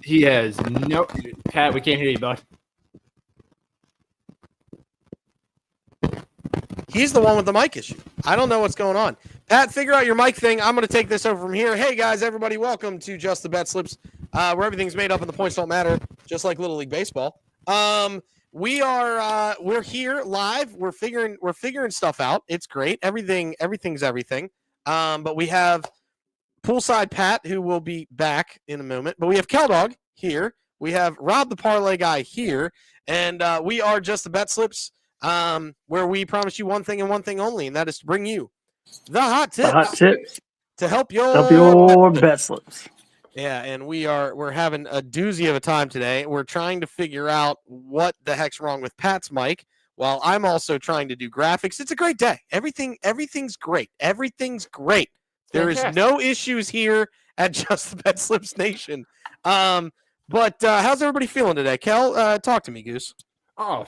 He has no Pat. We can't hear you, bud. He's the one with the mic issue. I don't know what's going on. Pat, figure out your mic thing. I'm going to take this over from here. Hey, guys, everybody, welcome to Just the Betslips, where everything's made up and the points don't matter, just like Little League Baseball. We're here live. We're figuring stuff out. It's great. Everything's everything. But we have Poolside Pat, who will be back in a moment. But we have Keldog here. We have Rob the Parlay Guy here. And we are Just the Betslips. Where we promise you one thing and one thing only, and that is to bring you the hot tips to help your bet slips. Yeah, and we're having a doozy of a time today. We're trying to figure out what the heck's wrong with Pat's mic, while I'm also trying to do graphics. It's a great day. Everything's great. Everything's great. There is no issues here at Just the Betslips Nation. But how's everybody feeling today? Kel, talk to me, Goose. Oh,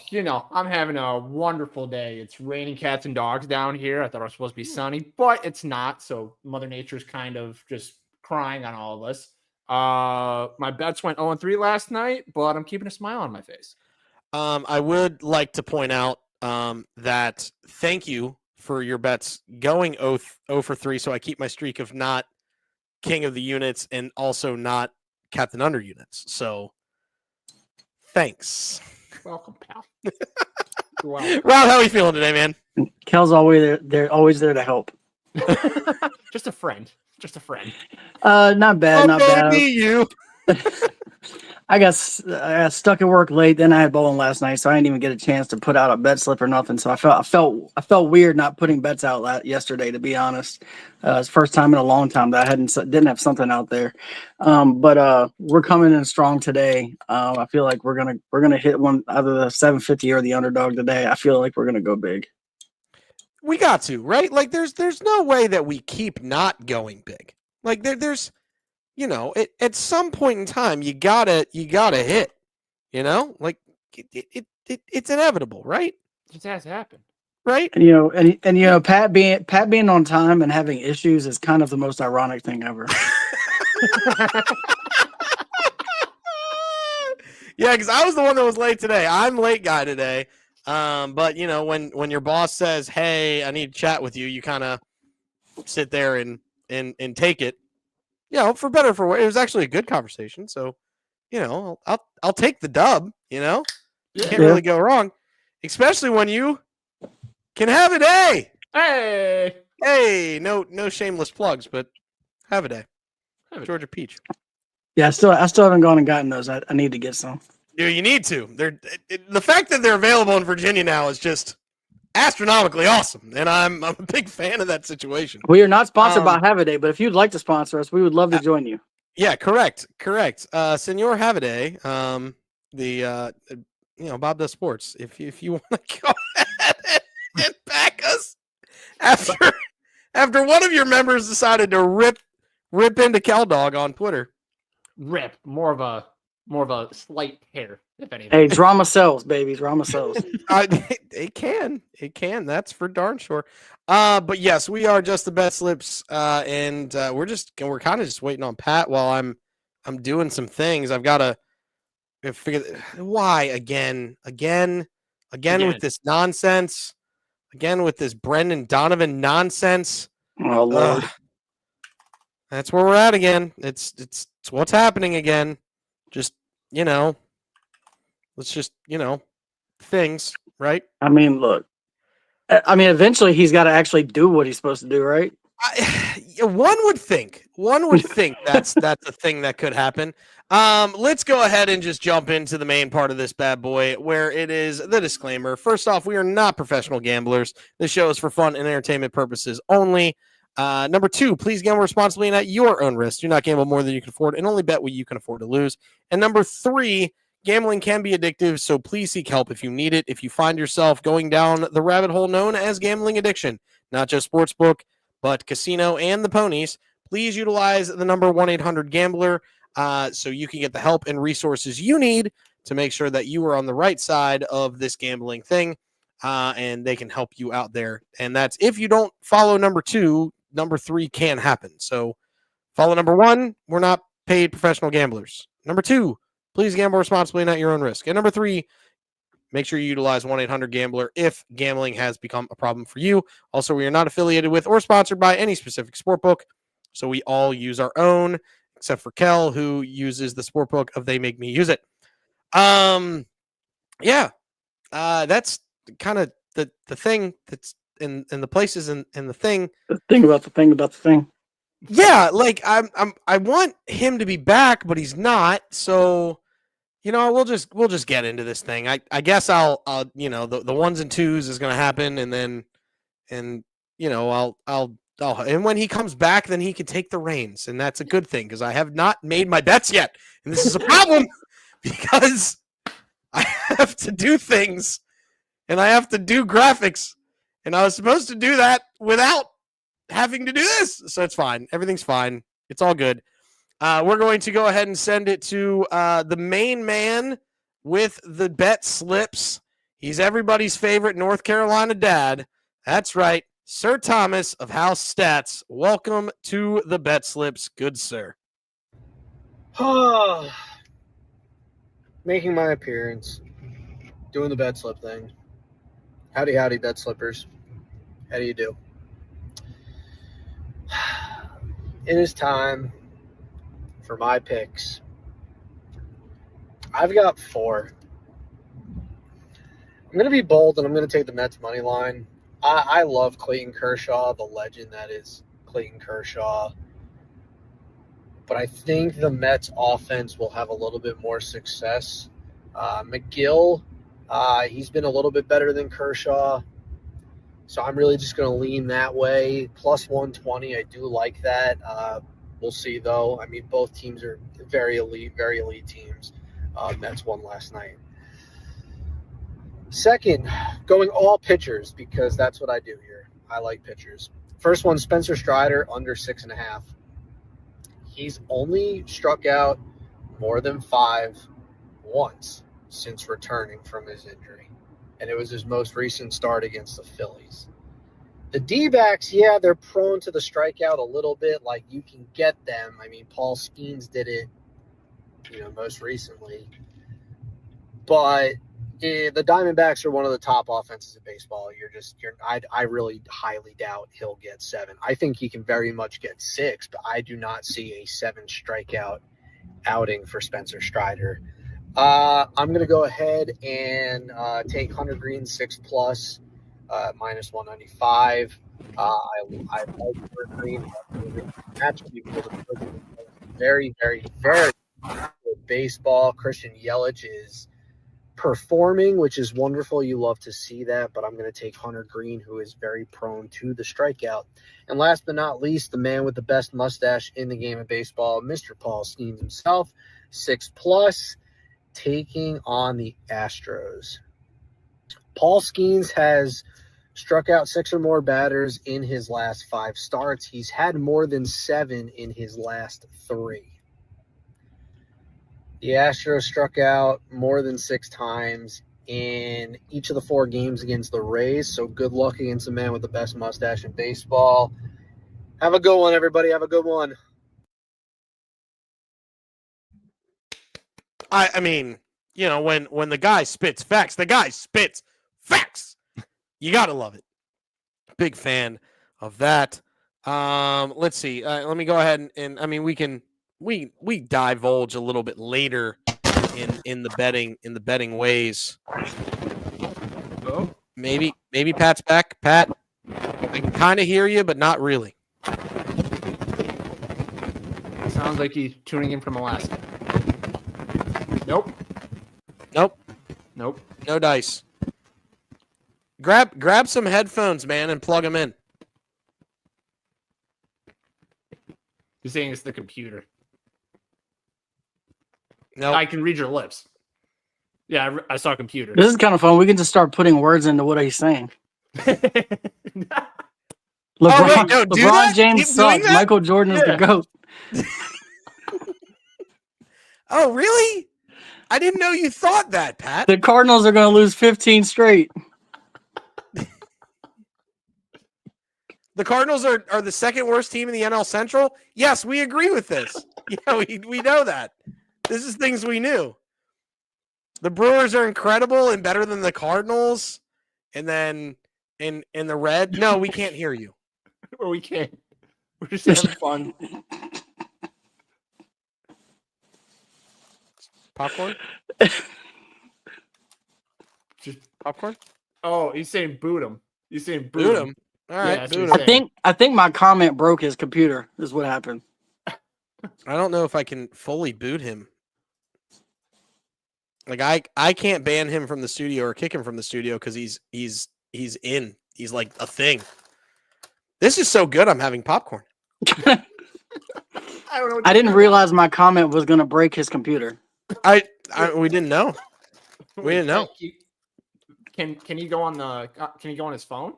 I'm having a wonderful day. It's raining cats and dogs down here. I thought it was supposed to be sunny, but it's not. So Mother Nature's kind of just crying on all of us. My bets went 0-3 last night, but I'm keeping a smile on my face. I would like to point out that thank you for your bets going 0-3, so I keep my streak of not king of the units and also not captain under units. So thanks. Welcome, pal. Rob, how are you feeling today, man? Kel's always there to help. Just a friend. Not bad, not bad. You. I got stuck at work late. Then I had bowling last night, so I didn't even get a chance to put out a bet slip or nothing. So I felt weird not putting bets out yesterday. To be honest, it's the first time in a long time that I didn't have something out there. But we're coming in strong today. I feel like we're gonna hit one either the 750 or the underdog today. I feel like we're gonna go big. We got to, right? Like there's no way that we keep not going big. Like there's. At some point in time, you gotta hit. Like it's inevitable, right? It just has to happen, right? And Pat being on time and having issues is kind of the most ironic thing ever. Yeah, because I was the one that was late today. I'm late guy today. But when your boss says, "Hey, I need to chat with you," you kind of sit there and take it. For better or for worse, it was actually a good conversation. So, I'll take the dub. Can't really go wrong, especially when you can have a day. Hey, no shameless plugs, but have a day. Georgia Peach. Yeah, I still haven't gone and gotten those. I need to get some. Dude, you need to. The fact that they're available in Virginia now is just astronomically awesome, and I'm a big fan of that situation. We are not sponsored by Have a Day, but if you'd like to sponsor us, we would love to join you. Yeah, correct. Senor Have a Day, Bob Does Sports. If you want to go ahead and back us after one of your members decided to rip into Keldog on Twitter. Rip, more of a slight hair, if anything. Hey, drama sells, baby. Drama sells. It can. That's for darn sure. But yes, we are Just the Betslips, and we're kind of just waiting on Pat while I'm doing some things. I've got to figure why again with this nonsense, again with this Brendan Donovan nonsense. Oh Lord. That's where we're at again. It's what's happening again. Just let's just things, right? I mean, look. Eventually he's got to actually do what he's supposed to do, right? One would think that's a thing that could happen. Let's go ahead and just jump into the main part of this bad boy, where it is the disclaimer. First off, we are not professional gamblers. This show is for fun and entertainment purposes only. Number 2, please gamble responsibly and at your own risk. Do not gamble more than you can afford and only bet what you can afford to lose. And number 3, gambling can be addictive, so please seek help if you need it. If you find yourself going down the rabbit hole known as gambling addiction, not just sportsbook, but casino and the ponies, please utilize the number 1-800-GAMBLER so you can get the help and resources you need to make sure that you are on the right side of this gambling thing, and they can help you out there. And that's if you don't follow number 2, number 3 can happen. So follow number 1. We're not paid professional gamblers. Number 2, please gamble responsibly and at your own risk. And number 3, make sure you utilize 1-800-GAMBLER if gambling has become a problem for you. Also, we are not affiliated with or sponsored by any specific sportbook, so we all use our own, except for Kel, who uses the sportbook of They Make Me Use It. That's kind of the thing that's in the places in the thing. The thing about the thing about the thing. Yeah, like I want him to be back, but he's not. So, we'll just get into this thing. I guess I'll the 1s and 2s is going to happen, and then I'll and when he comes back, then he can take the reins, and that's a good thing because I have not made my bets yet, and this is a problem because I have to do things, and I have to do graphics, and I was supposed to do that without having to do this, so it's fine. Everything's fine. It's all good. We're going to go ahead and send it to the main man with the Betslips. He's everybody's favorite North Carolina dad. That's right, Sir Thomas of House Stats. Welcome to the Betslips, good sir. Making my appearance, doing the Betslip thing. Howdy, Betslippers. How do you do? It is time for my picks. I've got 4. I'm going to be bold, and I'm going to take the Mets money line. I love Clayton Kershaw, the legend that is Clayton Kershaw. But I think the Mets offense will have a little bit more success. McGill, he's been a little bit better than Kershaw. So I'm really just going to lean that way. Plus 120, I do like that. We'll see, though. I mean, both teams are very elite teams. Mets won last night. Second, going all pitchers because that's what I do here. I like pitchers. First one, Spencer Strider, under 6.5. He's only struck out more than 5 once since returning from his injury. And it was his most recent start against the Phillies. The D-backs, yeah, they're prone to the strikeout a little bit. Like, you can get them. I mean, Paul Skeens did it, most recently. But the Diamondbacks are one of the top offenses in baseball. I really highly doubt he'll get 7. I think he can very much get 6, but I do not see a 7 strikeout outing for Spencer Strider. I'm going to go ahead and take Hunter Green 6+, minus 195. I like Hunter Green. Actually, very, very, very good baseball. Christian Yelich is performing, which is wonderful. You love to see that, but I'm going to take Hunter Green, who is very prone to the strikeout. And last but not least, the man with the best mustache in the game of baseball, Mr. Paul Skeens himself, 6+, taking on the Astros. Paul Skeens has struck out 6 or more batters in his last 5 starts. He's had more than 7 in his last 3. The Astros struck out more than 6 times in each of the 4 games against the Rays. So good luck against the man with the best mustache in baseball. Have a good one, everybody. Have a good one. I mean, when the guy spits facts, You got to love it. Big fan of that. Let's see. Let me go ahead and I mean, we divulge a little bit later in the betting ways. Oh, Maybe Pat's back. Pat, I can kind of hear you, but not really. sounds like he's tuning in from Alaska. Nope. No dice. Grab some headphones, man, and plug them in. You're saying it's the computer. No, I can read your lips. Yeah, I saw computer. This is kind of fun. We can just start putting words into what he's saying. LeBron, wait, no, do LeBron that? James Keep doing sucks. that? Michael Jordan is the GOAT. Oh, really? I didn't know you thought that, Pat. The Cardinals are going to lose 15 straight. The Cardinals are the second worst team in the NL Central? Yes, we agree with this. Yeah, we know that. This is things we knew. The Brewers are incredible and better than the Cardinals. And then in the red, no, we can't hear you. Or we can't. We're just having fun. Popcorn? Just Popcorn? oh, he's saying boot him. He's saying boot Boot him. him. All right, that's boot what him. he's I think my comment broke his computer. Is what happened. I don't know if I can fully boot him. Like I can't ban him from the studio or kick him from the studio because he's in. He's like a thing. This is so good. I'm having popcorn. I don't know. What I to didn't do. realize my comment was gonna break his computer. We didn't know. We didn't know. Can you go on the? Can you go on his phone?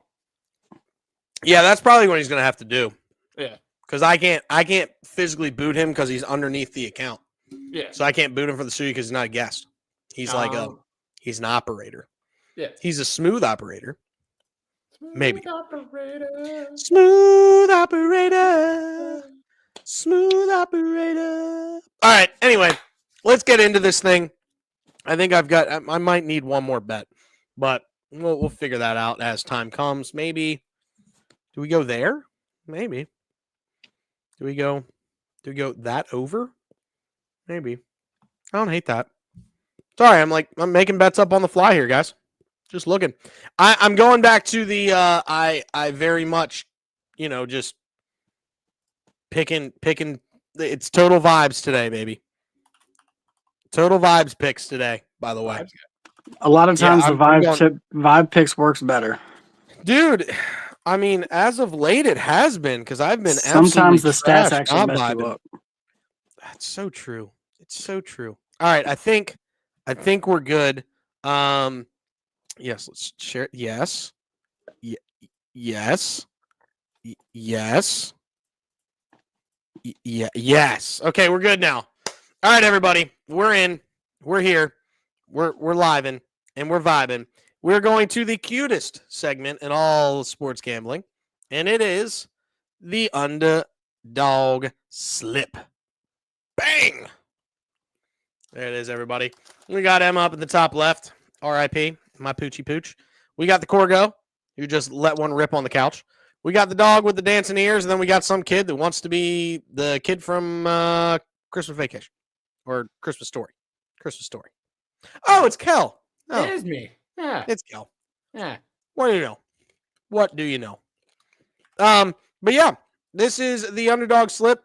Yeah, that's probably what he's gonna have to do. Yeah. Because I can't physically boot him because he's underneath the account. Yeah. So I can't boot him for the studio because he's not a guest. He's he's an operator. Yeah. He's a smooth operator. Maybe. Operator. Smooth operator. Smooth operator. All right. Anyway, let's get into this thing. I think I might need one more bet, but we'll figure that out as time comes. Maybe. Do we go there? Maybe. Do we go that over? Maybe. I don't hate that. Sorry, I'm making bets up on the fly here, guys. Just looking. I'm going back to the I very much, just picking it's total vibes today, baby. Total vibes picks today, by the way. A lot of times Yeah, the vibe picks works better. Dude, I mean, as of late it has been because I've been Sometimes the absolutely stats trashed, actually not mess you vibing. up. That's so true. It's so true. All right, I think we're good. Yes, let's share. Yes. Yes. Yes. Yes. Okay, we're good now. All right, everybody. We're in. We're here. We're living and we're vibing. We're going to the cutest segment in all sports gambling, and it is the underdog slip. Bang! There it is, everybody. We got Emma up at the top left. R.I.P. My poochie pooch. We got the Corgo, who just let one rip on the couch. We got the dog with the dancing ears, and then we got some kid that wants to be the kid from Christmas Vacation or Christmas Story. Christmas Story. Oh, it's Kel. Oh, It is me. Yeah. it's Kel. Yeah. What do you know? What do you know? But yeah, this is the underdog slip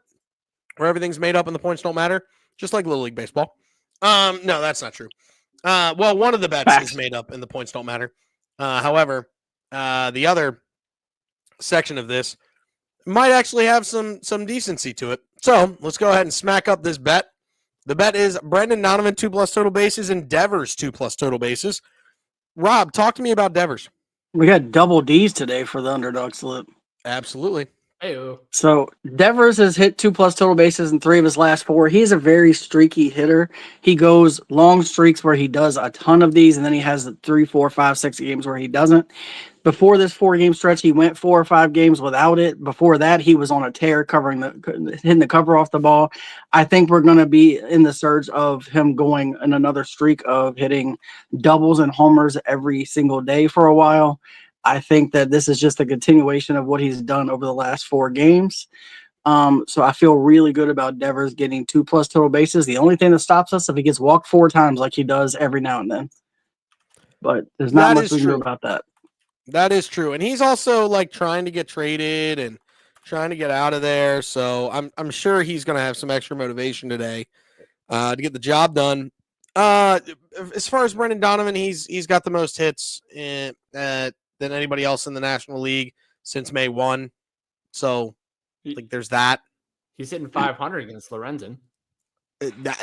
where everything's made up and the points don't matter, just like Little League Baseball. No, that's not true. Well, one of the bets is made up and the points don't matter. However, the other section of this might actually have some decency to it. So let's go ahead and smack up this bet. The bet is Brendan Donovan 2+ total bases and Devers 2+ total bases. Rob, talk to me about Devers. We got double D's today for the underdog slip. Absolutely. Hey-o. So Devers has hit 2+ total bases in 3 of his last 4. He's a very streaky hitter. He goes long streaks where he does a ton of these, and then he has 3, 4, 5, 6 games where he doesn't. Before this 4-game stretch, he went 4 or 5 games without it. Before that, he was on a tear, hitting the cover off the ball. I think we're going to be in the surge of him going in another streak of hitting doubles and homers every single day for a while. I think that this is just a continuation of what he's done over the last 4 games. So I feel really good about Devers getting 2+ total bases. The only thing that stops us if he gets walked 4 times like he does every now and then. But there's not much we can do about that. That is true. And he's also like trying to get traded and trying to get out of there. So I'm sure he's going to have some extra motivation today to get the job done. As far as Brendan Donovan, he's got the most hits than anybody else in the National League since May 1. So like there's that. He's hitting 500 against Lorenzen.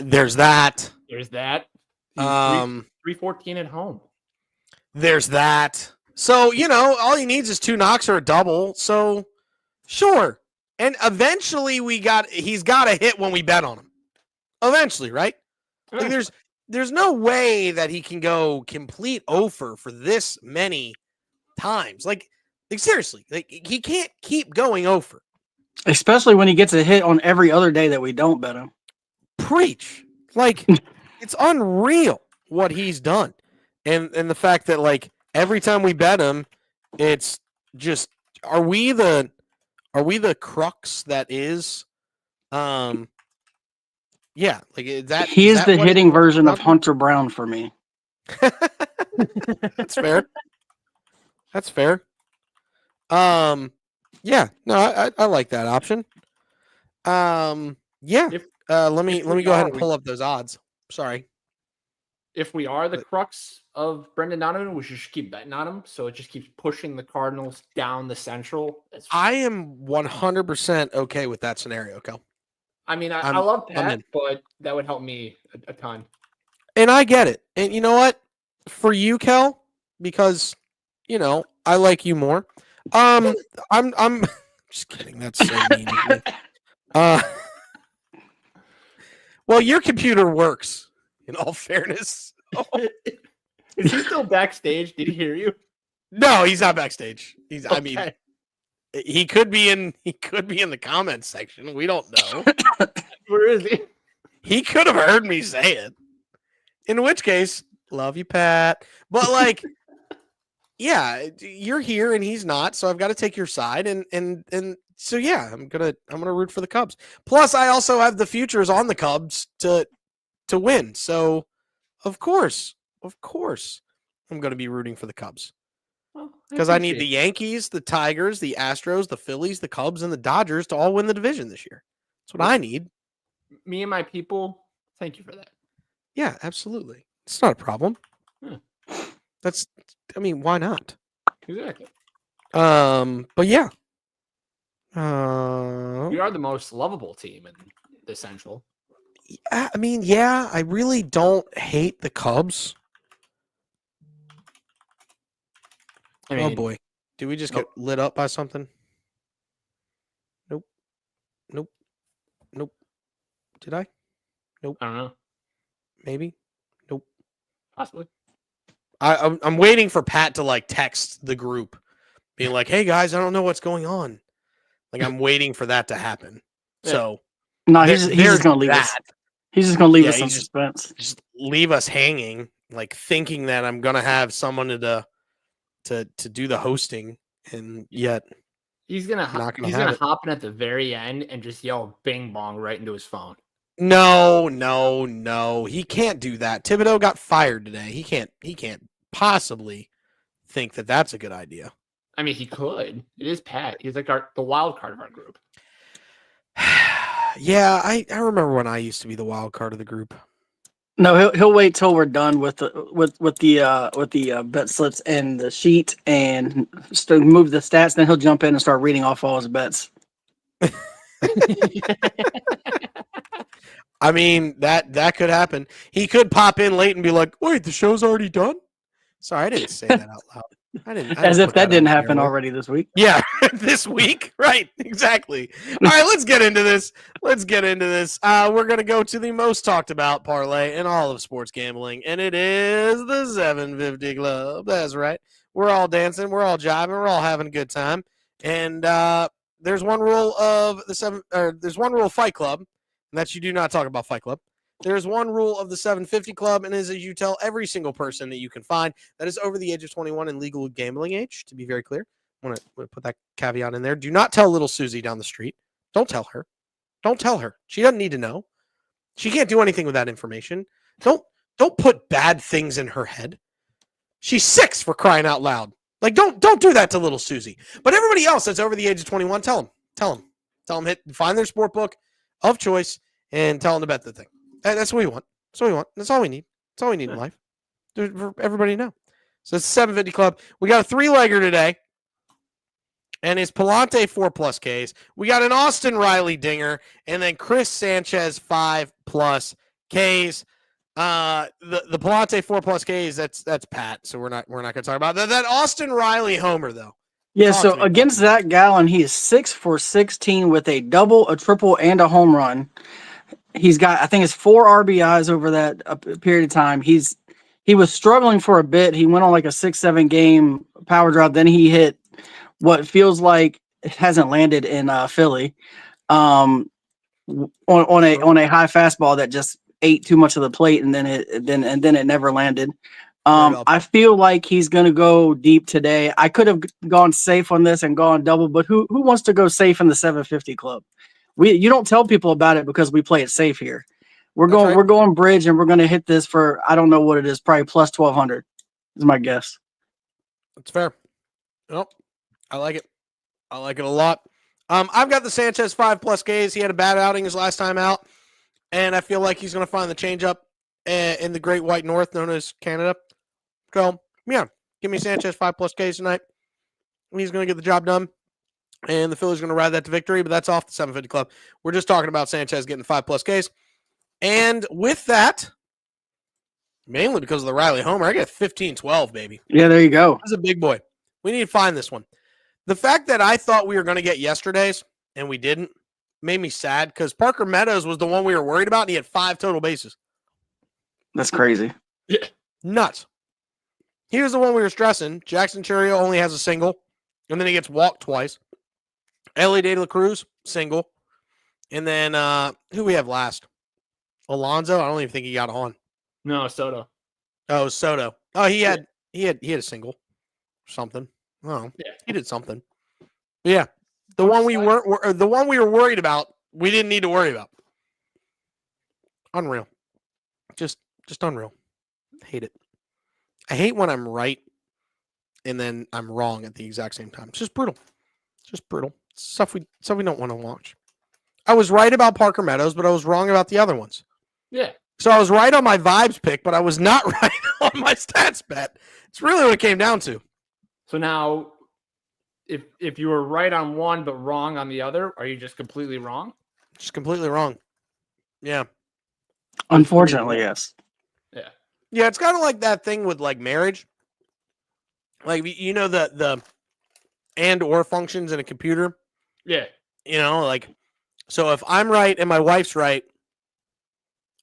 There's that. There's that. He's 314 at home. There's that. So, all he needs is 2 knocks or a double. So, sure. And eventually he's got to hit when we bet on him. Eventually, right? Like there's no way that he can go complete offer for this many times. Like seriously, like he can't keep going offer. Especially when he gets a hit on every other day that we don't bet him. Preach. Like, it's unreal what he's done. And the fact that, like, every time we bet him, it's just, are we the crux that is, yeah, like, is He is that the what hitting it version of comes Hunter Brown for me. down to? That's fair. That's fair. Yeah, no, I like that option. Yeah. If Let me if we go ahead are, and pull up those odds. Sorry. if we are the But- crux of Brendan Donovan, we should just keep betting on him. So it just keeps pushing the Cardinals down the Central. I am 100% okay with that scenario, Kel. I mean, I I'm- love I'm Pat, in. but that would help me a ton. And I get it. And you know what? For you, Kel, because I like you more. I'm just kidding. That's so mean of me. Well, your computer works, in all fairness. Is he still backstage? Did he hear you? No, he's not backstage. I mean, Okay. he could be in the comments section. We don't know. Where is he? He could have heard me say it. In which case, love you, Pat. But like, yeah, you're here and he's not, so I've got to take your side. And so yeah, I'm gonna root for the Cubs. Plus, I also have the futures on the Cubs to win. So of course, I'm gonna be rooting for the Cubs. Because I need the Yankees, the Tigers, the Astros, the Phillies, the Cubs, and the Dodgers to all win the division this year. That's what I need. Me and my people, thank you for that. Yeah, absolutely. It's not a problem. Hmm. Why not? Exactly. But yeah. We are the most lovable team in the Central. Yeah, I really don't hate the Cubs. I mean, Oh boy. Did we just get lit up by something? Nope. Did I? I don't know. Maybe. Nope. Possibly. I'm waiting for Pat to like text the group, being like, "Hey guys, I don't know what's going on." Like I'm waiting for that to happen. Yeah. So No, he's just gonna leave us. He's just gonna leave us in suspense. Just leave us hanging, like thinking that I'm gonna have someone to do the hosting, and yet He's gonna Not gonna he's have gonna it. hop in at the very end and just yell "Bing Bong" right into his phone. no, he can't do that. Thibodeau got fired today. He can't possibly think that that's a good idea. I mean, he could. It is Pat. He's like the wild card of our group. Yeah, I remember when I used to be the wild card of the group. No, he'll wait till we're done with the bet slips and the sheet and move the stats. Then he'll jump in and start reading off all his bets. I mean, that could happen. He could pop in late and be like, "Wait, the show's already done?" Sorry, I didn't say that out loud. I didn't. As if put that didn't on happen camera. already this week. Yeah, this week. Right, exactly. All right, let's get into this. We're going to go to the most talked about parlay in all of sports gambling, and it is the 750 Club. That's right. We're all dancing, we're all jiving, we're all having a good time. And there's one rule of there's one rule of Fight Club, and that's you do not talk about Fight Club. There's one rule of the 750 Club, and it is that you tell every single person that you can find that is over the age of 21 and legal gambling age, to be very clear. I want to put that caveat in there. Do not tell little Susie down the street. Don't tell her. Don't tell her. She doesn't need to know. She can't do anything with that information. Don't put bad things in her head. She's 6 for crying out loud. Like, don't do that to little Susie. But everybody else that's over the age of 21, tell them find their sport book of choice and tell them to bet the thing. That's what we want. That's all we need. That's all we need in life. For everybody to know. So it's the 750 Club. We got a 3-legger today. And it's Palante 4+ Ks. We got an Austin Riley dinger. And then Chris Sanchez 5+ Ks. The Palante 4+ Ks, that's Pat. So we're not gonna talk about that. That Austin Riley homer, though. Yeah, Talk so to me, against buddy. Zach Gallen, he is 6 for 16 with a double, a triple, and a home run. He's got, I think it's 4 RBIs over that period of time. He was struggling for a bit. He went on like a 6-7 game power drop. Then he hit what feels like it hasn't landed in Philly on a high fastball that just ate too much of the plate, and then it never landed. Right up. I feel like he's gonna go deep today. I could have gone safe on this and gone double, but who wants to go safe in the 750 club? You don't tell people about it because we play it safe here. We're going bridge, and we're gonna hit this for, I don't know what it is, probably plus 1200 is my guess. That's fair. Nope. I like it. I like it a lot. I've got the Sanchez 5+ Ks. He had a bad outing his last time out, and I feel like he's going to find the changeup in the Great White North, known as Canada. So, yeah, give me Sanchez 5+ Ks tonight. He's going to get the job done, and the Phillies are going to ride that to victory, but that's off the 750 club. We're just talking about Sanchez getting 5+ Ks. And with that, mainly because of the Riley homer, I get 15-12, baby. Yeah, there you go. This is a big boy. We need to find this one. The fact that I thought we were going to get yesterday's and we didn't made me sad because Parker Meadows was the one we were worried about, and he had 5 total bases. That's crazy. Yeah. Nuts. He was the one we were stressing. Jackson Churio only has a single, and then he gets walked twice. Ellie De La Cruz, single. And then who we have last? Alonso? I don't even think he got on. No, Soto. Oh, Soto. Oh, he had a single or something. Oh, Yeah. he did something. But yeah, the one we were worried about, we didn't need to worry about. Unreal. Just unreal. Hate it. I hate when I'm right and then I'm wrong at the exact same time. It's just brutal. Stuff we don't want to watch. I was right about Parker Meadows, but I was wrong about the other ones. Yeah. So I was right on my vibes pick, but I was not right on my stats bet. It's really what it came down to. So now, if you were right on one but wrong on the other, are you just completely wrong? Just completely wrong. Yeah. Unfortunately, yes. Yeah. Yeah, it's kind of like that thing with like marriage. Like, you know, the and or functions in a computer. Yeah. You know, like, so if I'm right and my wife's right,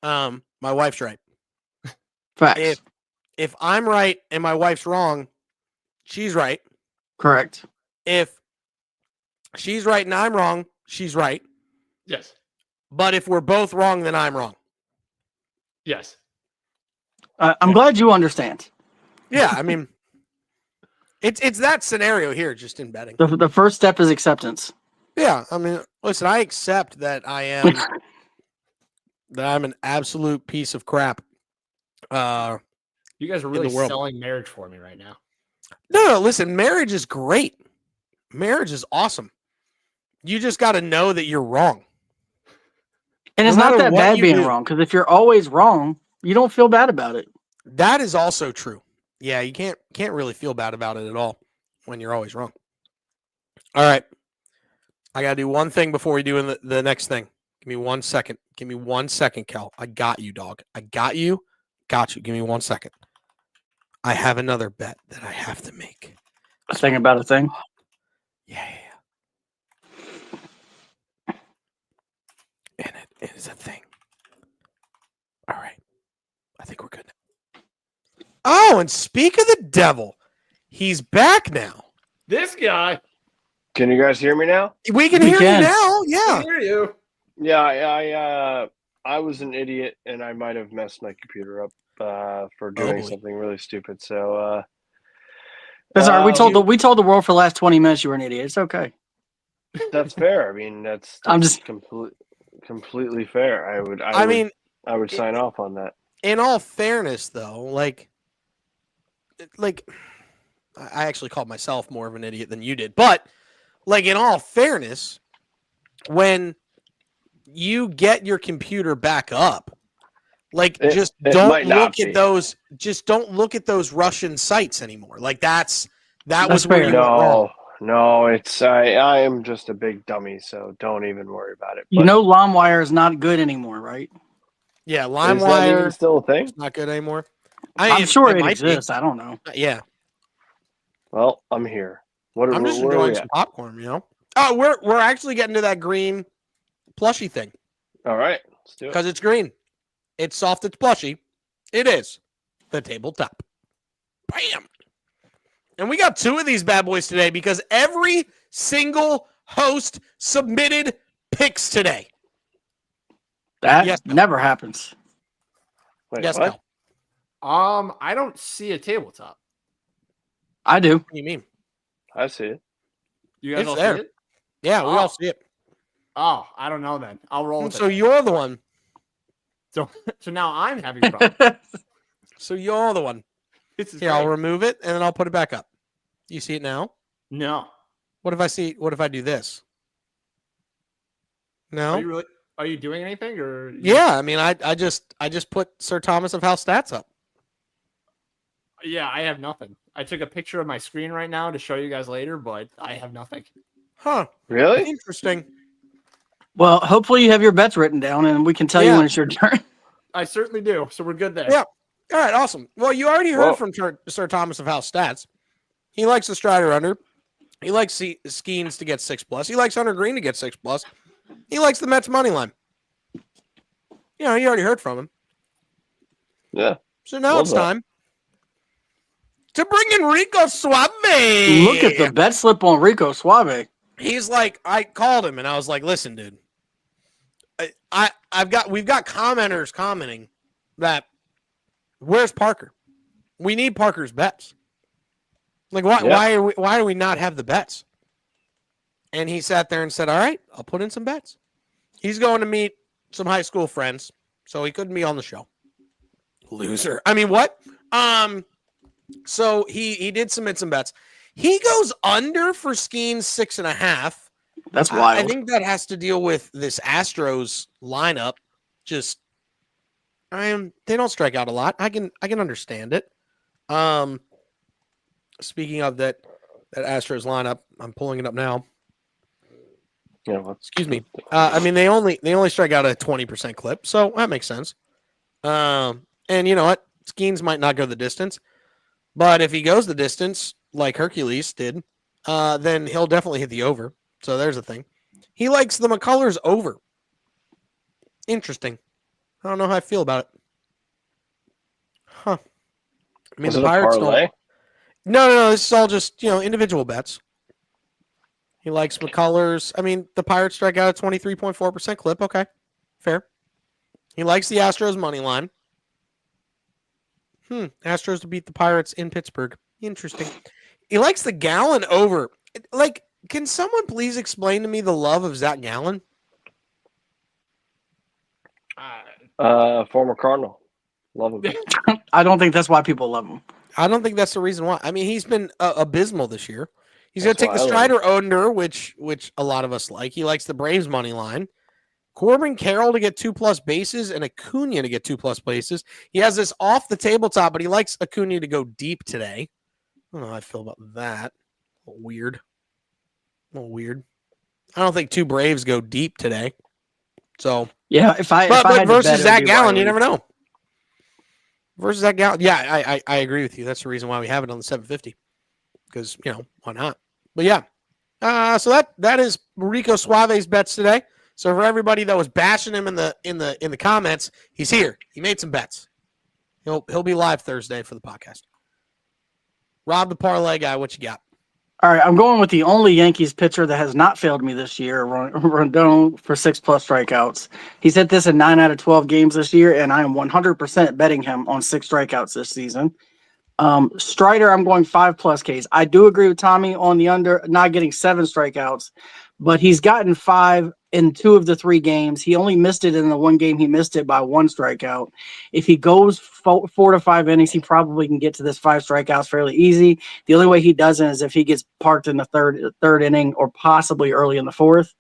my wife's right. Facts. If I'm right and my wife's wrong, she's right. Correct. If she's right and I'm wrong, she's right. Yes. But if we're both wrong, then I'm wrong. Yes. I'm glad you understand. Yeah, I mean, it's that scenario here, just in betting. The first step is acceptance. Yeah, I mean, listen, I accept that I'm an absolute piece of crap. You guys are really the world. selling marriage for me right now. No, listen, marriage is great. Marriage is awesome. You just got to know that you're wrong. And it's No not matter that what bad you being do. wrong, because if you're always wrong, you don't feel bad about it. That is also true. Yeah, you can't really feel bad about it at all when you're always wrong. All right. I got to do one thing before we do the next thing. Give me 1 second. Give me 1 second, Kel. I got you, dog. I got you. Got you. Give me 1 second. I have another bet that I have to make. A thing about a thing. Yeah. And it is a thing. All right. I think we're good now. Oh, and speak of the devil, he's back now. This guy. Can you guys hear me now? We can We hear can. you now. I Yeah. hear you. Yeah, I was an idiot and I might have messed my computer up for doing boy. something really stupid. So That's all right. We you- told the world for the last 20 minutes you were an idiot. It's okay. that's fair. I mean, that's I'm just completely fair. I would sign off on that. In all fairness, though, like I actually called myself more of an idiot than you did. But like, in all fairness, when you get your computer back up, like, just it don't might not look be. at those. Just don't look at those Russian sites anymore. Like, that was That's where fair. you went wrong. No, it's I am just a big dummy, so don't even worry about it. you know LimeWire is not good anymore, right? Yeah, is that even LimeWire still a thing? is not good anymore. I'm sure it might be. exists. I don't know. Yeah, Well, I'm here. I'm just where are enjoying we some at? popcorn. You know. Oh, we're actually getting to that green plushy thing All right, let's do it. because it's green. It's soft. It's plushy. It is the tabletop. Bam. And we got 2 of these bad boys today because every single host submitted picks today. That Yes. never happens. Wait, Yes, what? Cal. I don't see a tabletop. I do. What do you mean? I see it. You guys It's all there. see it? Yeah, we all Oh. see it. Oh, I don't know then. I'll roll with So it. you're the one. So now I'm having problems. So you're the one. This is Here, I'll great. remove it and then I'll put it back up. You see it now? No. What if I do this? No. Are you doing anything or Yeah, I mean, I just put Sir Thomas of House stats up. Yeah, I have nothing. I took a picture of my screen right now to show you guys later, but I have nothing. Huh. Really? Interesting. Well, hopefully you have your bets written down, and we can tell you Yeah. when it's your turn. I certainly do. So we're good there. Yeah. All right, awesome. Well, you already heard Well- from Sir Thomas of House stats. He likes the Strider under. He likes Skeens to get 6+. He likes Hunter Green to get 6+. He likes the Mets money line. You know, you already heard from him. Yeah. So now Love it's that. time to bring in Rico Suave. Look at the bet slip on Rico Suave. He's like, I called him and I was like, listen, dude, we've got commenters commenting that where's Parker? We need Parker's bets. Like, why do we not have the bets? And he sat there and said, all right, I'll put in some bets. He's going to meet some high school friends, so he couldn't be on the show. Loser. I mean, what? So he did submit some bets. He goes under for Skeens 6.5. That's wild. I think that has to deal with this Astros lineup. Just, they don't strike out a lot. I can understand it. Speaking of that Astros lineup, I'm pulling it up now. Yeah. Well, Excuse me. I mean, they only strike out a 20% clip, so that makes sense. And you know what? Skeens might not go the distance, but if he goes the distance like Hercules did, then he'll definitely hit the over. So there's a thing. He likes the McCullers over. Interesting. I don't know how I feel about it. Huh. I mean, was the it a Pirates parlay? don't. No. This is all just, individual bets. He likes McCullers. I mean, the Pirates strike out a 23.4% clip. Okay. Fair. He likes the Astros money line. Astros to beat the Pirates in Pittsburgh. Interesting. He likes the Gallen over. Like, can someone please explain to me the love of Zach Gallen? Former Cardinal. Love him. I don't think that's why people love him. I don't think that's the reason why. I mean, he's been abysmal this year. He's going That's to take the why I love Strider under, which a lot of us like. He likes the Braves money line. Corbin Carroll to get 2+ bases and Acuna to get 2+ bases. He has this off the tabletop, but he likes Acuna to go deep today. I don't know how I feel about that. A little weird. I don't think 2 Braves go deep today. So, Yeah, if I but had to bet, versus it would Zach be Gallen, you Riley. never know. Versus Zach Gallen, yeah, I agree with you. That's the reason why we have it on the 750. Because why not? But yeah, so that is Rico Suave's bets today. So for everybody that was bashing him in the comments, he's here. He made some bets. He'll be live Thursday for the podcast. Rob the parlay guy, what you got? All right, I'm going with the only Yankees pitcher that has not failed me this year, Rondon, for 6+ strikeouts. He's hit this in 9 out of 12 games this year, and I am 100% betting him on 6 strikeouts this season. Strider, I'm going 5+ Ks. I do agree with Tommy on the under, not getting 7 strikeouts, but he's gotten 5 in 2 of the 3 games. He only missed it in the 1 game. He missed it by 1 strikeout. If he goes 4 to 5 innings, he probably can get to this 5 strikeouts fairly easy. The only way he doesn't is if he gets parked in the third inning or possibly early in the 4th.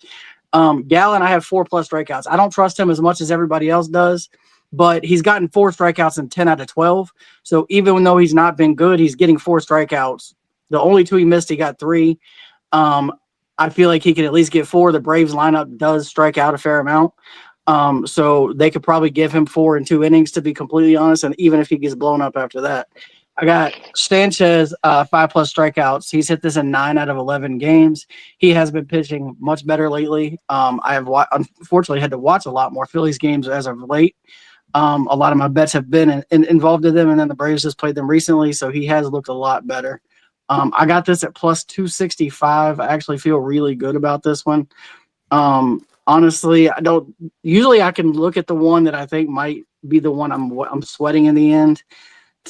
Gallen, I have 4+ strikeouts. I don't trust him as much as everybody else does, but he's gotten 4 strikeouts in 10 out of 12. So even though he's not been good, he's getting 4 strikeouts. The only 2 he missed, he got 3. I feel like he could at least get 4. The Braves lineup does strike out a fair amount. So they could probably give him 4 in 2 innings, to be completely honest. And even if he gets blown up after that, I got Sanchez, 5+ strikeouts. He's hit this in 9 out of 11 games. He has been pitching much better lately. I have unfortunately had to watch a lot more Phillies games as of late. A lot of my bets have been involved in them, and then the Braves just played them recently, so he has looked a lot better. I got this at plus 265. I actually feel really good about this one. Honestly, I can look at the one that I think might be the one I'm sweating in the end.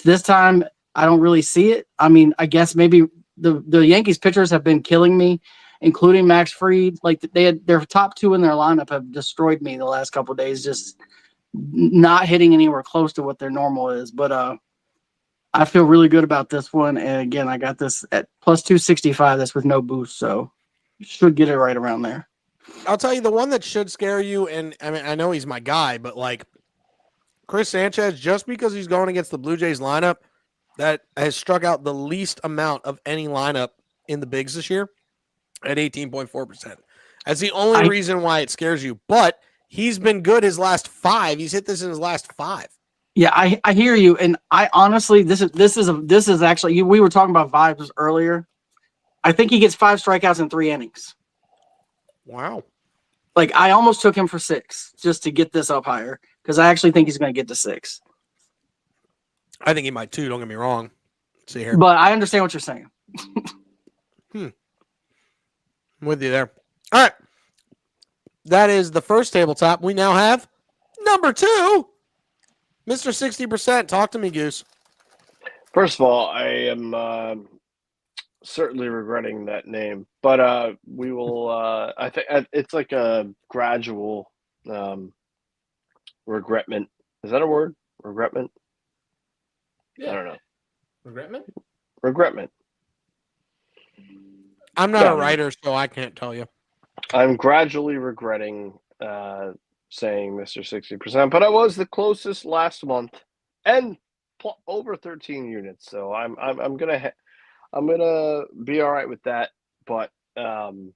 This time, I don't really see it. I mean, I guess maybe the Yankees pitchers have been killing me, including Max Fried. Like they had their top two in their lineup have destroyed me the last couple of days, just not hitting anywhere close to what their normal is. But I feel really good about this one. And again, I got this at plus 265. That's with no boost, so should get it right around there. I'll tell you the one that should scare you, and I mean I know he's my guy, but like Chris Sanchez, just because he's going against the Blue Jays lineup that has struck out the least amount of any lineup in the bigs this year at 18.4%. That's the only reason why it scares you. But he's been good his last 5. He's hit this in his last 5. Yeah, I hear you, and I honestly this is actually we were talking about vibes earlier. I think he gets 5 strikeouts in 3 innings. Wow. Like I almost took him for 6 just to get this up higher because I actually think he's going to get to 6. I think he might too. Don't get me wrong. Let's see here, but I understand what you're saying. I'm with you there. All right, that is the first tabletop. We now have number 2. Mr. 60%, talk to me, Goose. First of all, I am certainly regretting that name, but we will. I think it's like a gradual regretment. Is that a word? Regretment? Yeah. I don't know. Regretment? Regretment. I'm not a writer, so I can't tell you. I'm gradually regretting saying Mr. 60%, but I was the closest last month and over 13 units, so I'm gonna be all right with that. But the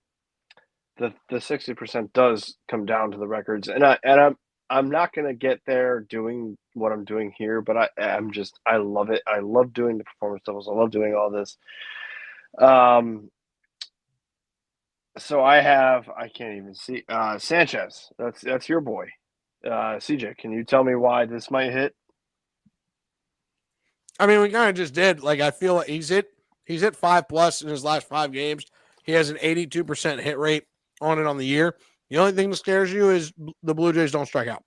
60% does come down to the records, and I'm not gonna get there doing what I'm doing here, but I love it. I love doing the performance doubles. I love doing all this. So I can't even see Sanchez. That's your boy. CJ, can you tell me why this might hit? I mean, we kind of just did. Like, I feel like he's hit 5+ in his last 5 games. He has an 82% hit rate on it on the year. The only thing that scares you is the Blue Jays don't strike out.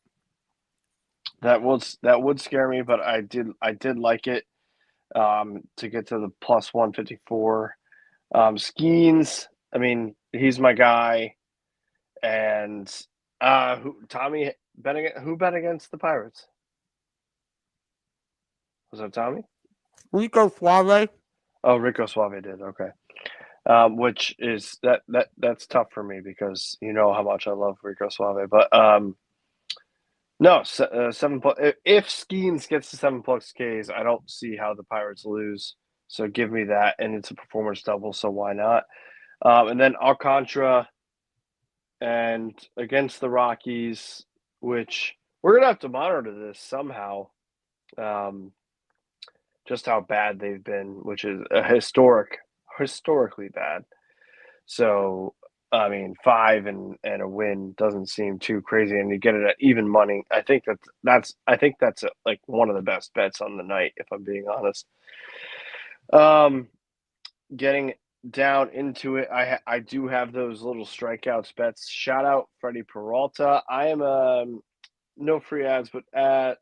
That would scare me, but I did like it to get to the plus 154. Skeens, I mean, he's my guy. And who bet against the Pirates? Was that Tommy? Rico Suave. Oh, Rico Suave did. Okay. Which is that's tough for me because you know how much I love Rico Suave. But no, 7+. If Skeens gets to 7+ Ks, I don't see how the Pirates lose. So give me that, and it's a performance double, so why not? And then Alcantara and against the Rockies, which we're gonna have to monitor this somehow. Just how bad they've been, which is historically bad. So, I mean, 5 and a win doesn't seem too crazy, and you get it at even money. I think that's like one of the best bets on the night, if I'm being honest. Getting down into it, I do have those little strikeouts bets. Shout out Freddie Peralta. I am no free ads, but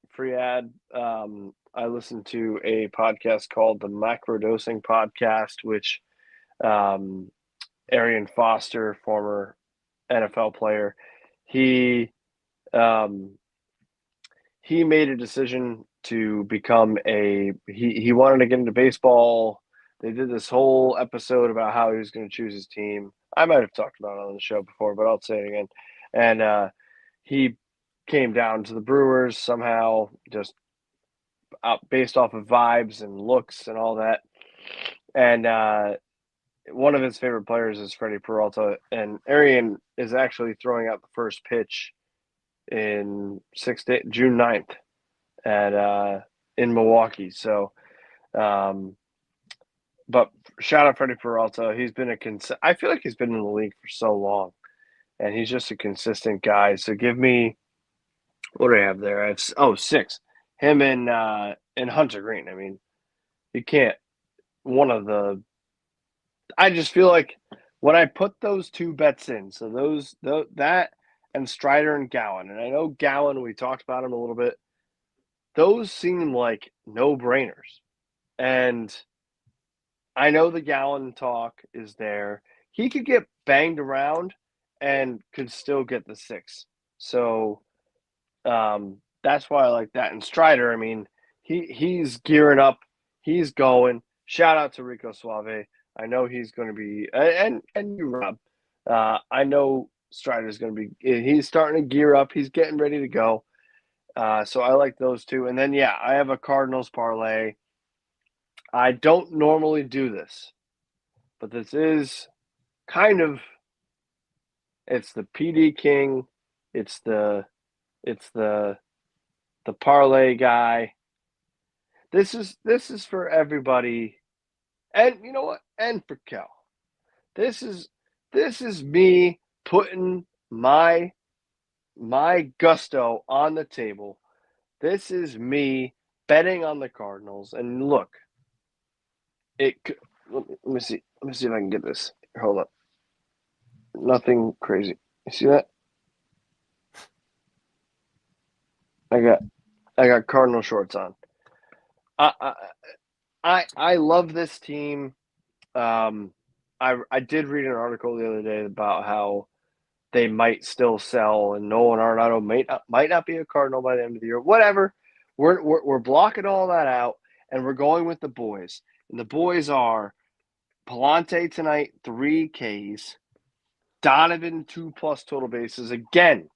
free ad. I listen to a podcast called the Macrodosing Podcast, which Arian Foster, former NFL player, he made a decision to become he wanted to get into baseball. They did this whole episode about how he was going to choose his team. I might have talked about it on the show before, but I'll say it again. And he came down to the Brewers somehow, just based off of vibes and looks and all that. And one of his favorite players is Freddie Peralta, and Arian is actually throwing out the first pitch in June 9th in Milwaukee. So, but shout out Freddie Peralta. He's been I feel like he's been in the league for so long, and he's just a consistent guy. So give me, what do I have there? I have 6. Him and Hunter Green. I mean, you can't. I just feel like when I put those 2 bets in, so that and Strider and Gowan, and I know Gowan, we talked about him a little bit. those seem like no-brainers. And I know the Gallon talk is there. He could get banged around and could still get the 6. So that's why I like that. And Strider, I mean, he's gearing up. He's going. Shout out to Rico Suave. I know he's going to be, and you, Rob. I know Strider's going to be. He's starting to gear up. He's getting ready to go. So I like those two. And then I have a Cardinals parlay. I don't normally do this, but this is kind of. It's the PD King. It's the parlay guy. This is for everybody, and you know what? And for Kel. This is me putting my gusto on the table. This is me betting on the Cardinals. And look, let me see if I can get this. Hold up. Nothing crazy. You see that? I got Cardinal shorts on. I love this team. I did read an article the other day about how they might still sell, and Nolan Arenado might not be a Cardinal by the end of the year. Whatever. We're blocking all that out, and we're going with the boys. And the boys are Palante tonight, 3 Ks. Donovan, 2+ total bases. Again,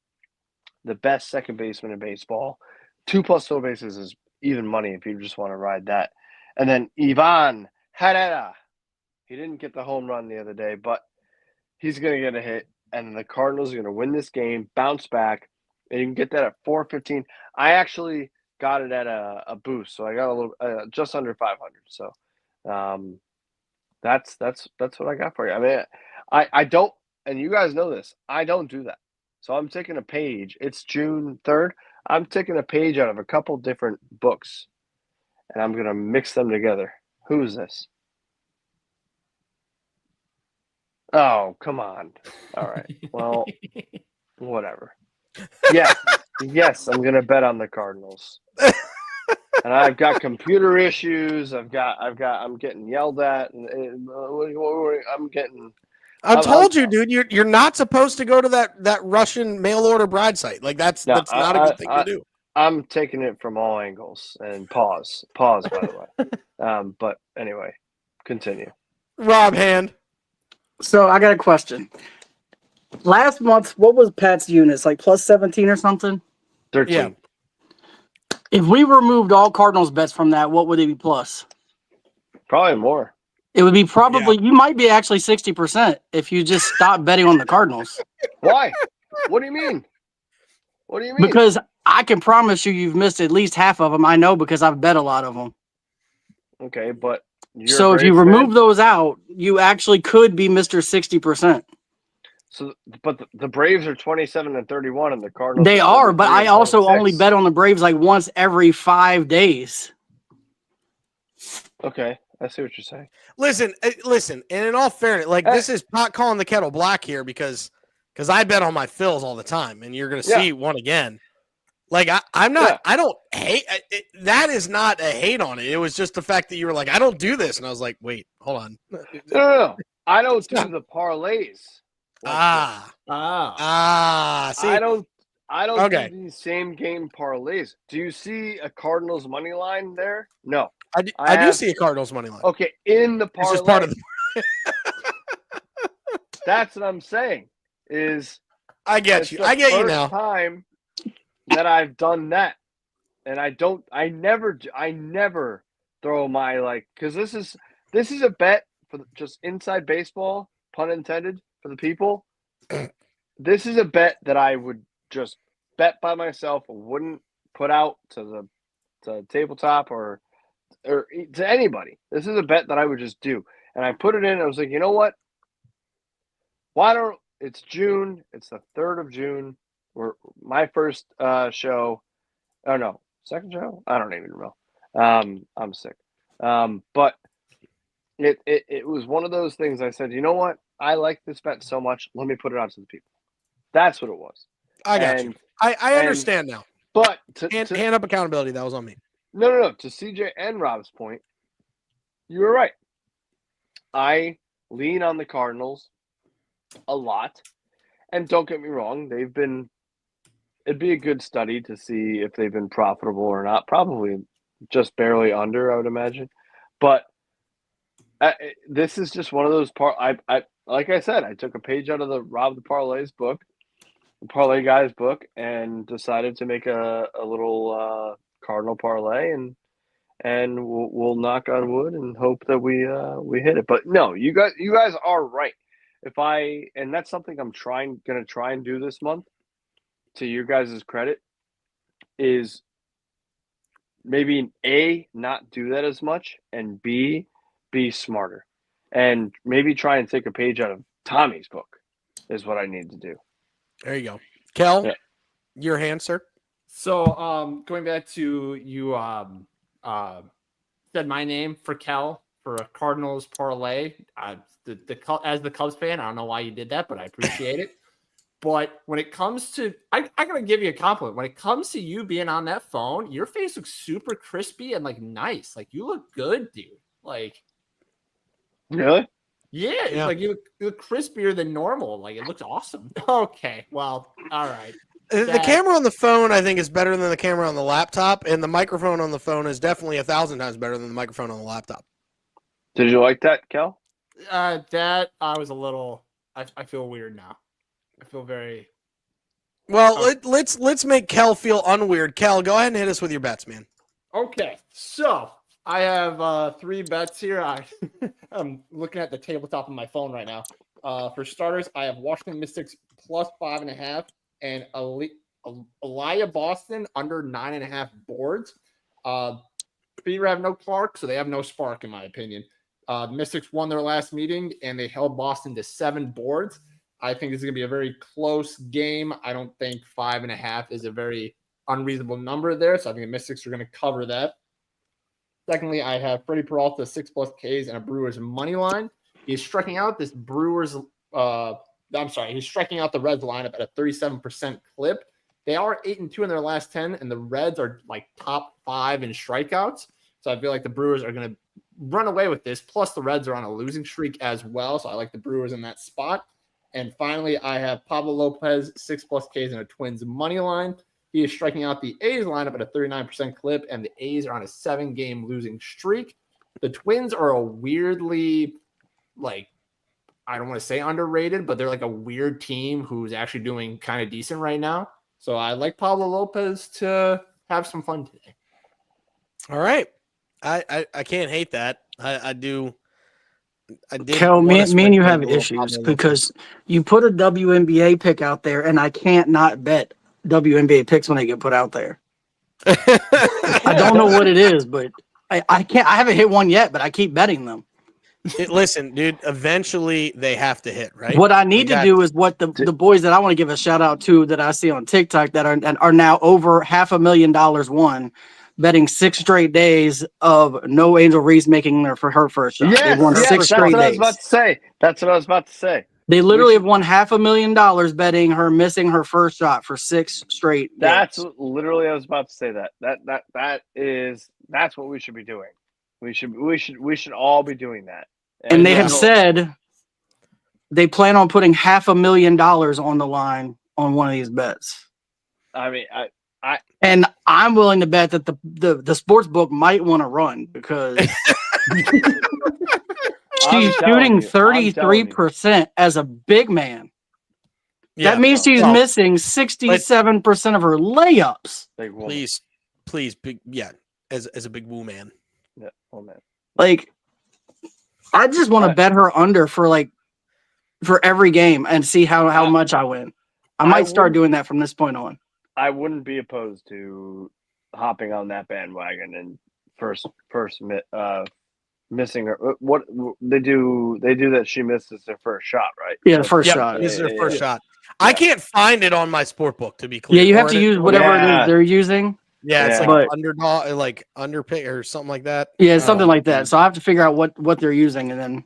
the best second baseman in baseball. 2+ total bases is even money if you just want to ride that. And then Ivan Herrera. He didn't get the home run the other day, but he's going to get a hit. And the Cardinals are going to win this game, bounce back, and you can get that at 415. I actually got it at a boost, so I got a little just under 500. So that's what I got for you. I mean, I don't, and you guys know this. I don't do that. So I'm taking a page. It's June 3rd. I'm taking a page out of a couple different books, and I'm going to mix them together. Who's this? Oh, come on. All right. Well, whatever. Yeah. Yes, I'm going to bet on the Cardinals. And I've got computer issues. I'm getting yelled at, and I'm getting. I told you, dude. You're not supposed to go to that Russian mail order bride site. Like that's not a good thing to do. I'm taking it from all angles. And pause, by the way. But anyway, continue. Rob Hand. So I got a question. Last month, what was Pat's units? Like plus 17 or something? 13. Yeah. If we removed all Cardinals bets from that, what would it be plus? Probably more. It would be probably, you might be actually 60% if you just stop betting on the Cardinals. Why? What do you mean? What do you mean? Because I can promise you've missed at least half of them. I know because I've bet a lot of them. Okay, but so if you remove those out, you actually could be Mr. 60%. So, but the Braves are 27-31, and the Cardinals. They are, but I also only bet on the Braves like once every 5 days. Okay, I see what you're saying. Listen, and in all fairness, like this is not calling the kettle black here because I bet on my Phils all the time, and you're going to see one again. Like I'm not, I don't hate that. Is not a hate on it. It was just the fact that you were like, I don't do this, and I was like, wait, hold on. No. I don't do the parlays. See, I don't okay. do these same game parlays. Do you see a Cardinals money line there? No. I do see a Cardinals money line. Okay, in the parlay. It's just part of the That's what I'm saying. I get you. I get you now. Time that I've done that, and I never throw my because this is a bet for just inside baseball, pun intended, for the people. This is a bet that I would just bet by myself, wouldn't put out to the tabletop or to anybody. This is a bet that I would just do, and I put it in. I was like, you know what? It's June. It's the 3rd of June. My first show. Oh no, second show. I don't even know. I'm sick. But it was one of those things. I said, you know what? I like this bet so much. Let me put it out to the people. That's what it was. I got you. I understand now. But hand up accountability. That was on me. No. To CJ and Rob's point, you were right. I lean on the Cardinals a lot. And don't get me wrong, it'd be a good study to see if they've been profitable or not. Probably just barely under, I would imagine. But this is just one of those I like I said, I took a page out of the Rob the Parlay's book, the Parlay Guy's book, and decided to make a little Cardinal parlay, and we'll knock on wood and hope that we hit it. But no, you guys are right. And that's something I'm gonna try and do this month, to your guys' credit, is maybe A, not do that as much, and B, be smarter. And maybe try and take a page out of Tommy's book is what I need to do. There you go. Kel, Yeah. your hand, sir. So going back to you said my name for Kel for a Cardinals parlay. As the Cubs fan, I don't know why you did that, but I appreciate it. But when it comes to, I gotta give you a compliment. When it comes to you being on that phone, your face looks super crispy and like nice. Like you look good, dude. Like, Really? yeah. Like you look crispier than normal. Like it looks awesome. Okay, well, all right. The camera on the phone, I think, is better than the camera on the laptop, and the microphone on the phone is definitely 1,000 times better than the microphone on the laptop. Did you like that, Kel? That I was a little. I feel weird now. I feel very. Well, let's make Kel feel unweird. Kel, go ahead and hit us with your bets, man. Okay, so I have 3 bets here. I'm looking at the tabletop on my phone right now. For starters, I have Washington Mystics plus 5.5 and Elia Boston under 9.5 boards. Fever have no Clark, so they have no spark, in my opinion. The Mystics won their last meeting, and they held Boston to 7 boards. I think this is going to be a very close game. I don't think 5.5 is a very unreasonable number there, so I think the Mystics are going to cover that. Secondly, I have Freddie Peralta 6+ Ks and a Brewers money line. He's striking out this Brewers. He's striking out the Reds lineup at a 37% clip. They are 8-2 in their last 10, and the Reds are like top 5 in strikeouts. So I feel like the Brewers are going to run away with this. Plus, the Reds are on a losing streak as well, so I like the Brewers in that spot. And finally, I have Pablo Lopez 6+ Ks and a Twins money line. He is striking out the A's lineup at a 39% clip, and the A's are on a 7-game losing streak. The Twins are a weirdly, like, I don't want to say underrated, but they're like a weird team who's actually doing kind of decent right now. So I like Pablo Lopez to have some fun today. All right. I can't hate that. I do. I did. Kel, me and you have a little issues Pablo because you put a WNBA pick out there, and I can't not bet WNBA picks when they get put out there. I don't know what it is, but I can't. I haven't hit one yet, but I keep betting them. Listen, dude, eventually they have to hit, right? What I need to do is what the boys that I want to give a shout out to that I see on TikTok that are now over $500,000 won, betting 6 straight days of no Angel Reese making her for her first shot. Yes, They won 6 straight days. That's what I was about to say. They literally have won $500,000 betting her missing her first shot for 6 straight That's days. literally I was about to say that. That's what we should be doing. We should all be doing that. And they have said they plan on putting $500,000 on the line on one of these bets. I mean, And I'm willing to bet that the sports book might want to run because she's shooting 33% as a big man. Yeah, That means she's missing 67% of her layups. Please, as a big woo man. Yeah, oh man. Like, I just want to bet her under for every game and see how much I win. I might start doing that from this point on. I wouldn't be opposed to hopping on that bandwagon and first missing her. What they do that she misses her first shot, right? Yeah, the first shot. This is her first shot. I can't find it on my sport book, to be clear. Yeah, you have to use whatever it is they're using. Yeah, it's like underdog, like underpick or something like that. Yeah, something like that. So I have to figure out what they're using and then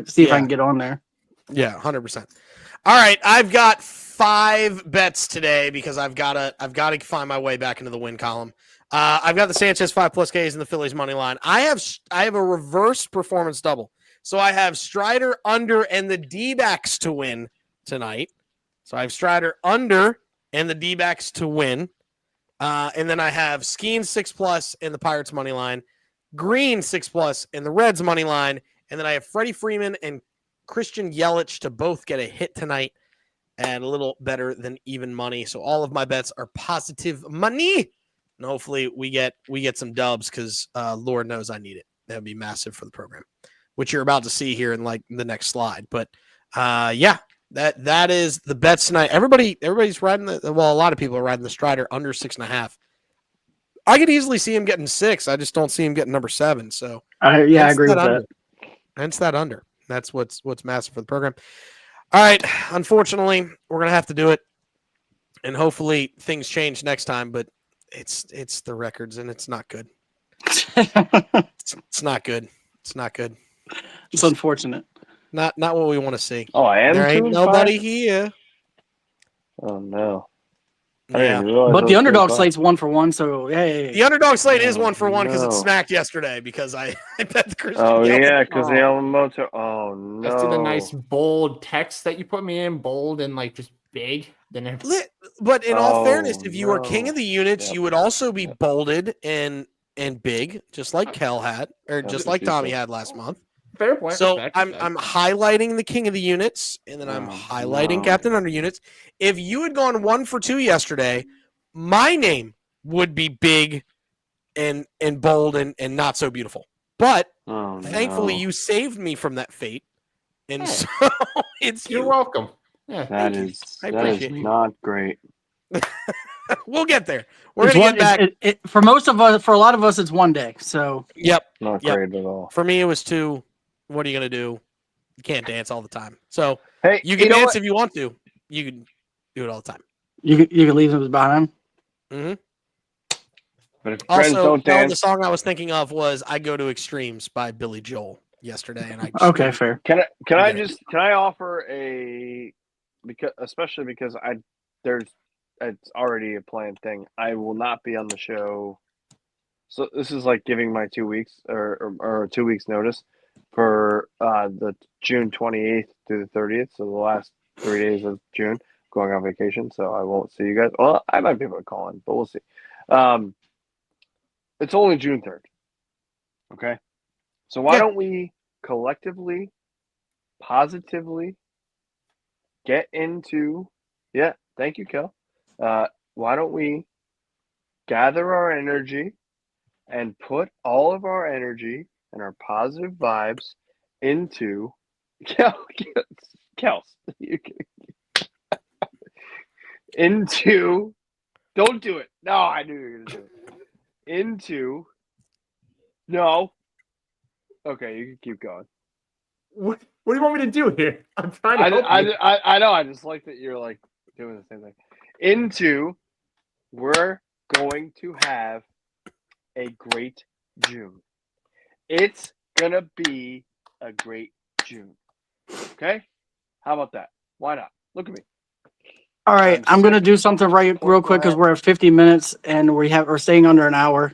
see if I can get on there. Yeah, 100%. All right, I've got 5 5 bets today because I've gotta find my way back into the win column. I've got the Sanchez 5+ Ks and the Phillies money line. I have a reverse performance double. So I have Strider under and the D-backs to win tonight. So I have Strider under and the D-backs to win. And then I have Skeen 6+ and the Pirates money line, Green 6+ and the Reds money line, and then I have Freddie Freeman and Christian Yelich to both get a hit tonight and a little better than even money. So all of my bets are positive money. And hopefully we get some dubs because Lord knows I need it. That would be massive for the program, which you're about to see here in like the next slide. But yeah, that is the bets tonight. Everybody's riding a lot of people are riding the Strider under 6.5. I could easily see him getting 6. I just don't see him getting number 7. So I agree with that. Hence that under. That's what's massive for the program. All right. Unfortunately, we're gonna have to do it, and hopefully things change next time. But it's the records, and it's not good. It's not good. It's not good. It's unfortunate. Not what we want to see. Oh, I am. There ain't nobody here. Oh no. Yeah. But the underdog slate's 1 for 1, so hey. The underdog slate is 1 for 1 because it smacked yesterday because I bet the Christian. Oh yeah, because the Yamamoto. Oh no. Let's do the nice bold text that you put me in, bold and like just big. Then but in all fairness, if you were king of the units, you would also be bolded and big, just like Kel had, or just like Tommy had last month. Fair point. So I'm highlighting the king of the units, and then I'm highlighting captain under units. If you had gone 1 for 2 yesterday, my name would be big and bold and not so beautiful. But thankfully, you saved me from that fate, and so you're welcome. Yeah, that is not great. We'll get there. We're gonna get back. For most of us, for a lot of us, it's 1 day. So not great at all. For me, it was 2. What are you gonna do? You can't dance all the time. So hey, you can dance if you want to. You can do it all the time. You can leave them behind. Mm-hmm. But if friends don't dance, the song I was thinking of was "I Go to Extremes" by Billy Joel yesterday, and fair. Can I offer especially because it's already a planned thing. I will not be on the show. So this is like giving my 2 weeks or 2 weeks notice for the June 28th through the 30th. So the last 3 days of June, going on vacation. So I won't see you guys. Well, I might be able to call in, but we'll see. It's only June 3rd. Okay. So why don't we collectively, positively get into, thank you, Kel. Why don't we gather our energy and put all of our energy and our positive vibes into Kels. Into, don't do it. No, I knew you were going to do it. Into, no. Okay, you can keep going. What do you want me to do here? I'm trying to help you. I know. I just like that you're like doing the same thing. Into, we're going to have a great June. It's going to be a great June. Okay? How about that? Why not? Look at me. All right, I'm going to do something real quick because we're at 50 minutes and we're staying under an hour.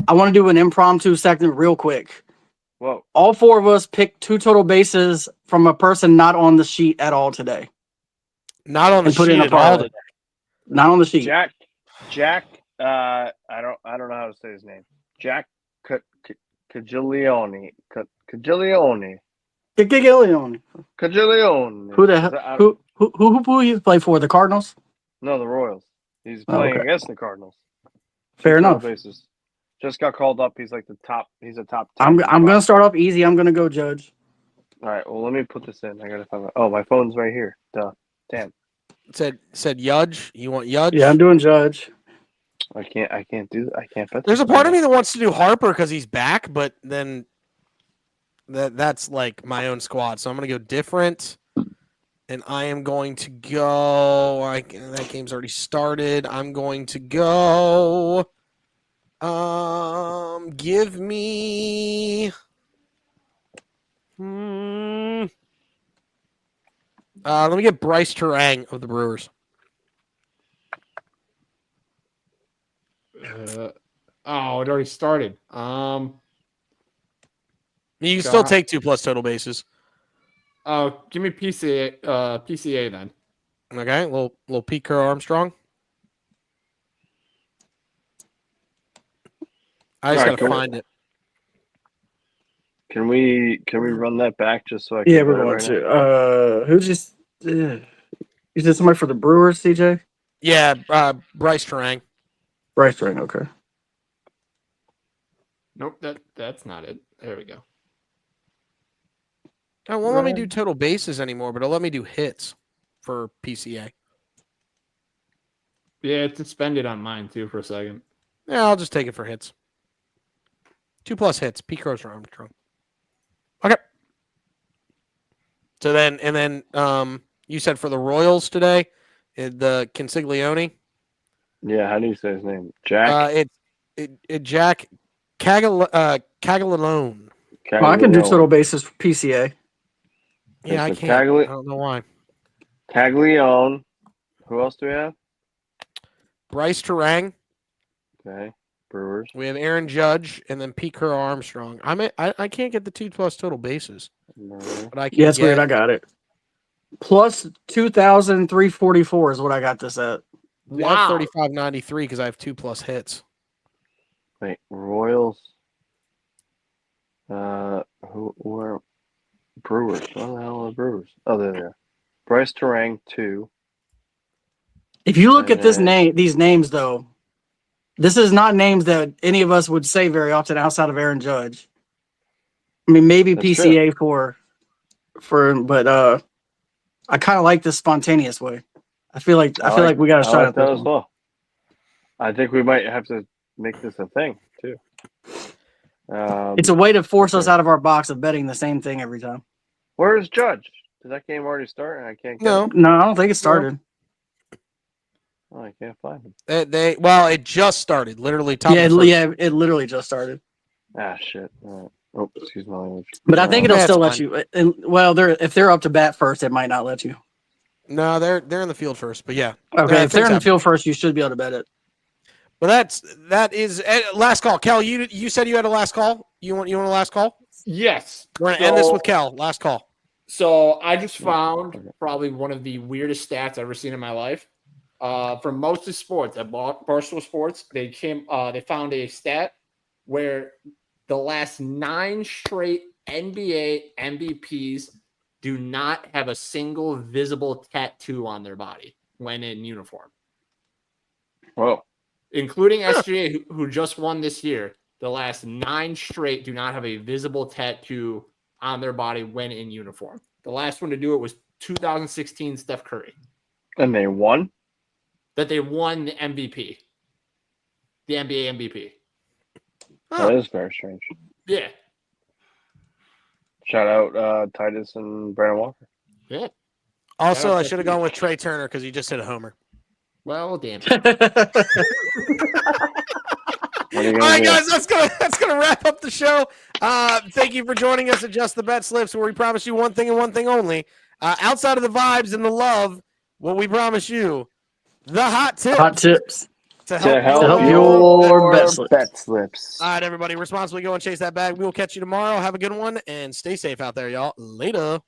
I want to do an impromptu segment real quick. Whoa. All 4 of us pick 2 total bases from a person not on the sheet at all today. Not on the sheet at all today. Not on the sheet. Jack. I don't know how to say his name. Jack Cagiglione. Cagiglione. Who the hell? Who you play for? The Cardinals? No, the Royals. He's playing against the Cardinals. Fair enough. Bases. Just got called up. He's like the top. He's a top 10. I'm gonna start off easy. I'm gonna go Judge. All right. Well, let me put this in. I gotta find my phone's right here. Duh. Damn. Said Yudge. You want Yudge? Yeah, I'm doing Judge. I can't do that. I can't bet. There's a part of me that wants to do Harper because he's back, but then that's like my own squad. So I'm gonna go different. And I am going to go. That game's already started. I'm going to go. Give me. Let me get Bryce Terang of the Brewers. It already started. You can still take 2+ total bases. Oh, give me PCA then. Okay, little Pete Kerr Armstrong. I just Alright, gotta find it. Can we run that back just so I can? Yeah, we're going to. Who just? You said somebody for the Brewers, CJ? Yeah, Bryce Terang. Bryce Ring. Okay. Nope, that's not it. There we go. Oh, it won't let me do total bases anymore, but it'll let me do hits for PCA. Yeah, it's suspended on mine too for a second. Yeah, I'll just take it for hits. 2+ hits. Pete Kerr Armstrong. Okay. So then, you said for the Royals today, the Consiglione. Yeah, how do you say his name? Jack. Jack Caglianone. Well, I can do total bases for PCA. Yeah, I so can't. I don't know why. Caglione. Who else do we have? Bryce Terang. Okay, Brewers. We have Aaron Judge and then Pete Kerr Armstrong. I can't get the 2+ total bases, but I can. Yeah, that's weird. I got it. Plus 2,344 is what I got this at. I have 3593 because I have 2+ hits. Wait, Royals. Who were Brewers? What the hell are Brewers? Oh, there they are. Bryce Terang 2. If you look at these names though, this is not names that any of us would say very often outside of Aaron Judge. I mean, maybe That's PCA but I kind of like this spontaneous way. I feel like we got a shot at that this as well. I think we might have to make this a thing too. It's a way to force us out of our box of betting the same thing every time. Where is Judge? Did that game already start? I can't get No. No, I don't think it started. Oh, I can't find him. It just started. Literally top. It literally just started. Ah, shit. Oh, excuse my language. But I think it'll still let fine. you. And, well, if they're up to bat first, it might not let you. No, they're in the field first, but yeah. Okay, if they're in the field first, you should be able to bet it. But that is last call. Kel, you said you had a last call. You want a last call? Yes. We're gonna end this with Kel. Last call. So I just found probably one of the weirdest stats I've ever seen in my life. For most of sports, at Barstool Sports, they found a stat where the last 9 straight NBA MVPs do not have a single visible tattoo on their body when in uniform. Whoa. Including SGA, who just won this year. The last 9 straight do not have a visible tattoo on their body when in uniform. The last one to do it was 2016 Steph Curry. And they won? That they won the MVP. The NBA MVP. That is very strange. Yeah. Shout out Titus and Brandon Walker. Yeah. Also, I should have gone with Trey Turner because he just hit a homer. Well, damn. All right, guys, that's gonna wrap up the show. Thank you for joining us at Just the Bet Slips, where we promise you one thing and one thing only. Outside of the vibes and the love, what we promise you, the hot tips. To help your bet slips. All right, everybody, responsibly go and chase that bag. We will catch you tomorrow. Have a good one and stay safe out there, y'all. Later.